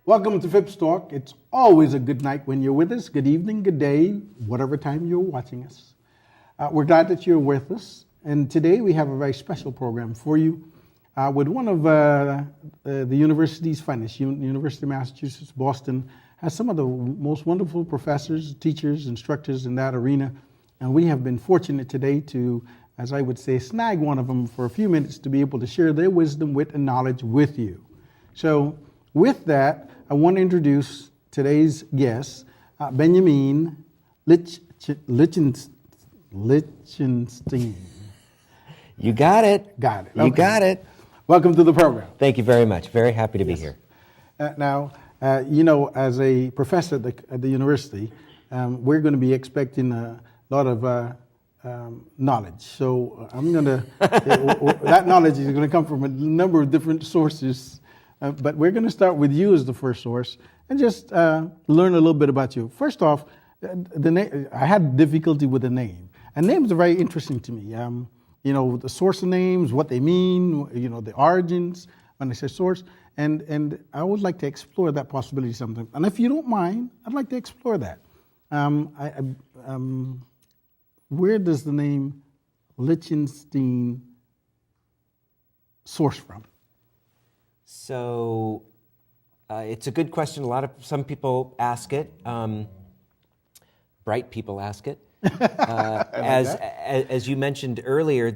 Welcome to Phipps Talk. It's always a good night when you're with us. Good evening, good day, whatever time you're watching us. We're glad that you're with us. And today we have a very special program for you with one of the university's finest. University of Massachusetts, Boston has some of the most wonderful professors, teachers, instructors in that arena. And we have been fortunate today to, as I would say, snag one of them for a few minutes to be able to share their wisdom, wit, and knowledge with you. So with that, I want to introduce today's guest, Benyamin Lichtenstein. You got it. Got it. You Okay. got it. Welcome to the program. Thank you very much. Very happy to be here. Now, as a professor at the university, we're going to be expecting a lot of knowledge. So I'm going to, that knowledge is going to come from a number of different sources. But we're going to start with you as the first source and just learn a little bit about you. First off, I had difficulty with the name. And names are very interesting to me. The source of names, what they mean, the origins, when I say source. And I would like to explore that possibility sometime. And if you don't mind, I'd like to explore that. Where does the name Lichtenstein source from? So it's a good question. Some people ask it. Bright people ask it. As you mentioned earlier,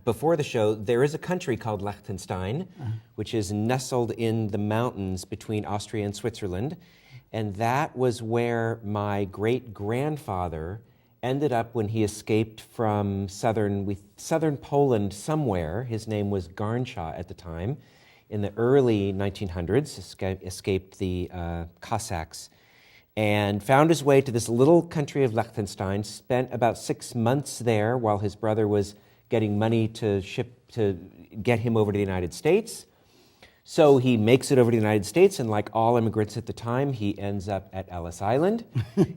before the show, there is a country called Lichtenstein, which is nestled in the mountains between Austria and Switzerland. And that was where my great-grandfather ended up when he escaped from southern Poland somewhere. His name was Garnshaw at the time. In the early 1900s, escaped the Cossacks and found his way to this little country of Liechtenstein, spent about 6 months there while his brother was getting money to get him over to the United States. So he makes it over to the United States, and like all immigrants at the time, he ends up at Ellis Island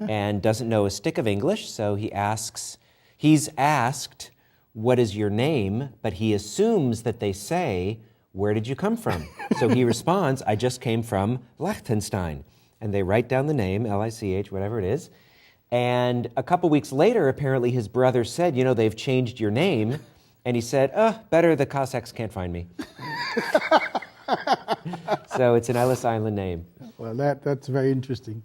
and doesn't know a stick of English, so he's asked, "What is your name?" But he assumes that they say, "Where did you come from?" So he responds, "I just came from Liechtenstein." And they write down the name, L-I-C-H, whatever it is. And a couple weeks later, apparently his brother said, "They've changed your name." And he said, "Better the Cossacks can't find me." So it's an Ellis Island name. Well, that's very interesting.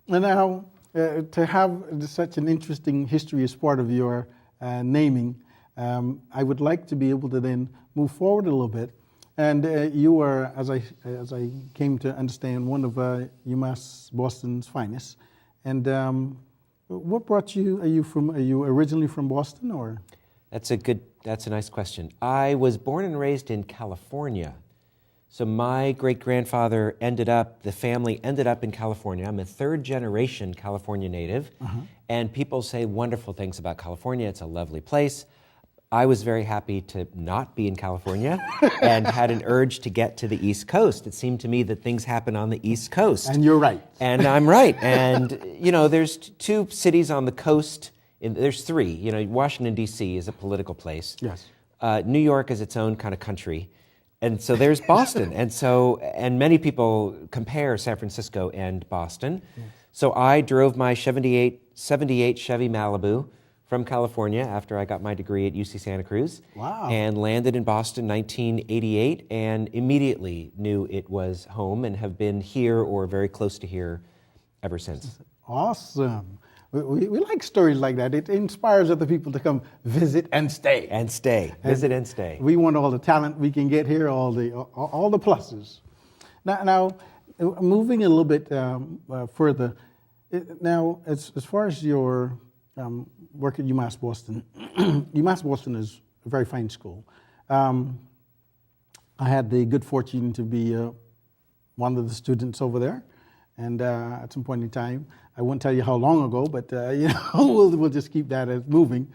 And now, to have such an interesting history as part of your naming, I would like to be able to then move forward a little bit. And you are, as I came to understand, one of UMass Boston's finest. And what brought you? Are you originally from Boston, or? That's a nice question. I was born and raised in California. So my great-grandfather the family ended up in California. I'm a third-generation California native. And people say wonderful things about California. It's a lovely place. I was very happy to not be in California and had an urge to get to the East Coast. It seemed to me that things happen on the East Coast. And you're right. And I'm right. And, there's two cities on the coast. There's three. Washington, D.C. is a political place. Yes. New York is its own kind of country. And so there's Boston. And many people compare San Francisco and Boston. Yes. So I drove my 78 Chevy Malibu from California after I got my degree at UC Santa Cruz. Wow. And landed in Boston 1988 and immediately knew it was home and have been here or very close to here ever since. Awesome. We like stories like that. It inspires other people to come visit and stay. Visit and stay. We want all the talent we can get here, all the pluses. Now moving a little bit further, now as far as your work at UMass Boston. UMass Boston is a very fine school. I had the good fortune to be one of the students over there, and at some point in time, I won't tell you how long ago, but we'll just keep that as moving.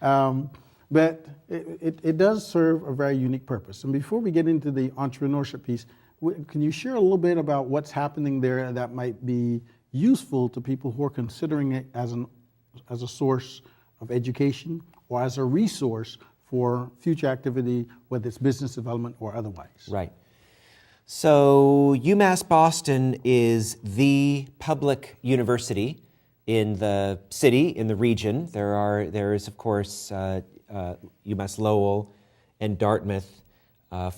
But it does serve a very unique purpose. And before we get into the entrepreneurship piece, can you share a little bit about what's happening there that might be useful to people who are considering it as a source of education or as a resource for future activity, whether it's business development or otherwise? Right. So UMass Boston is the public university in the city, in the region. There is, of course, UMass Lowell and Dartmouth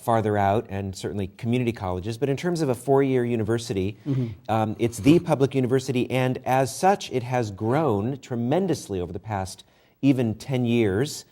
farther out, and certainly community colleges. But in terms of a four-year university, it's the public university, and as such, it has grown tremendously over the past even 10 years.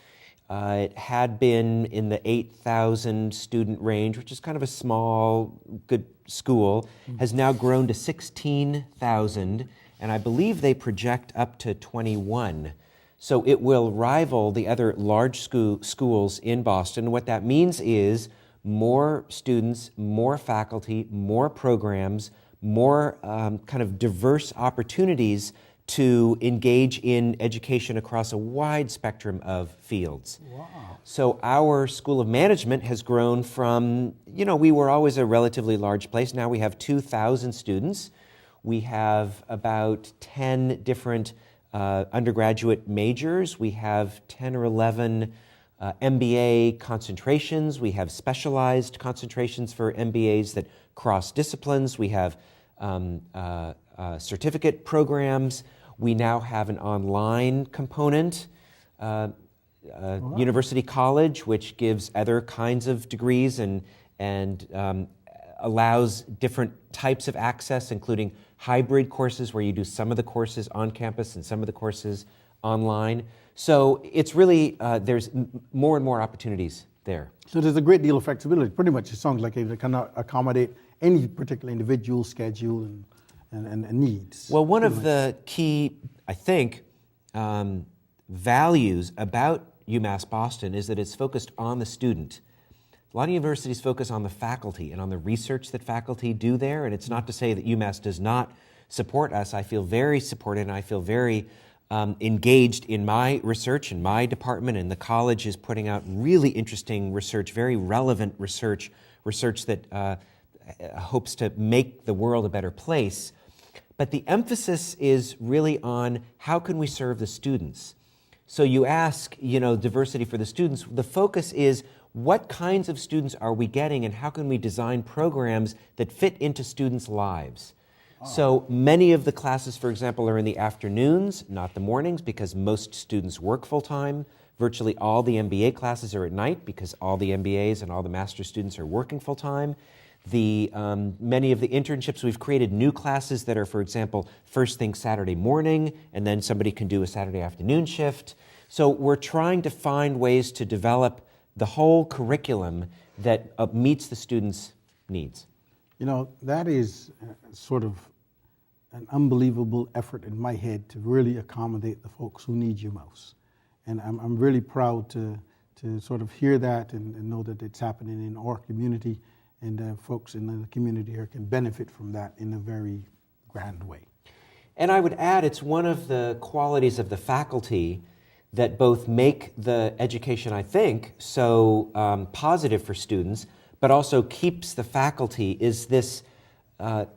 It had been in the 8,000 student range, which is kind of a small, good school, has now grown to 16,000, and I believe they project up to 21. So it will rival the other large schools in Boston. What that means is more students, more faculty, more programs, more kind of diverse opportunities to engage in education across a wide spectrum of fields. Wow. So our School of Management has grown from, we were always a relatively large place. Now we have 2,000 students. We have about 10 different undergraduate majors. We have 10 or 11 MBA concentrations. We have specialized concentrations for MBAs that cross disciplines. We have certificate programs. We now have an online component, University College, which gives other kinds of degrees and allows different types of access, including hybrid courses where you do some of the courses on campus and some of the courses online. So it's really, there's more and more opportunities there. So there's a great deal of flexibility. Pretty much it sounds like it can accommodate any particular individual schedule and needs. Well, one of the key, I think, values about UMass Boston is that it's focused on the student. A lot of universities focus on the faculty and on the research that faculty do there, and it's not to say that UMass does not support us. I feel very supported, and I feel very engaged in my research, in my department, and the college is putting out really interesting research, very relevant research that hopes to make the world a better place. But the emphasis is really on how can we serve the students. So you ask, diversity for the students. The focus is what kinds of students are we getting and how can we design programs that fit into students' lives? So many of the classes, for example, are in the afternoons, not the mornings, because most students work full-time. Virtually all the MBA classes are at night because all the MBAs and all the master's students are working full-time. Many of the internships, we've created new classes that are, for example, first thing Saturday morning, and then somebody can do a Saturday afternoon shift. So we're trying to find ways to develop the whole curriculum that meets the students' needs. That is sort of an unbelievable effort in my head to really accommodate the folks who need you most. And I'm really proud to sort of hear that and know that it's happening in our community, and folks in the community here can benefit from that in a very grand way. And I would add, it's one of the qualities of the faculty that both make the education, I think, so positive for students, but also keeps the faculty, is this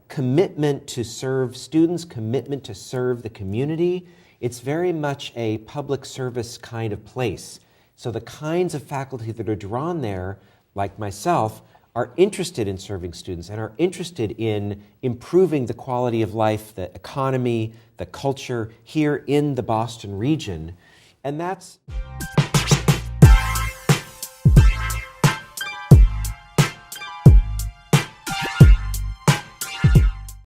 commitment to serve students, commitment to serve the community. It's very much a public service kind of place. So the kinds of faculty that are drawn there, like myself, are interested in serving students and are interested in improving the quality of life, the economy, the culture here in the Boston region. And that's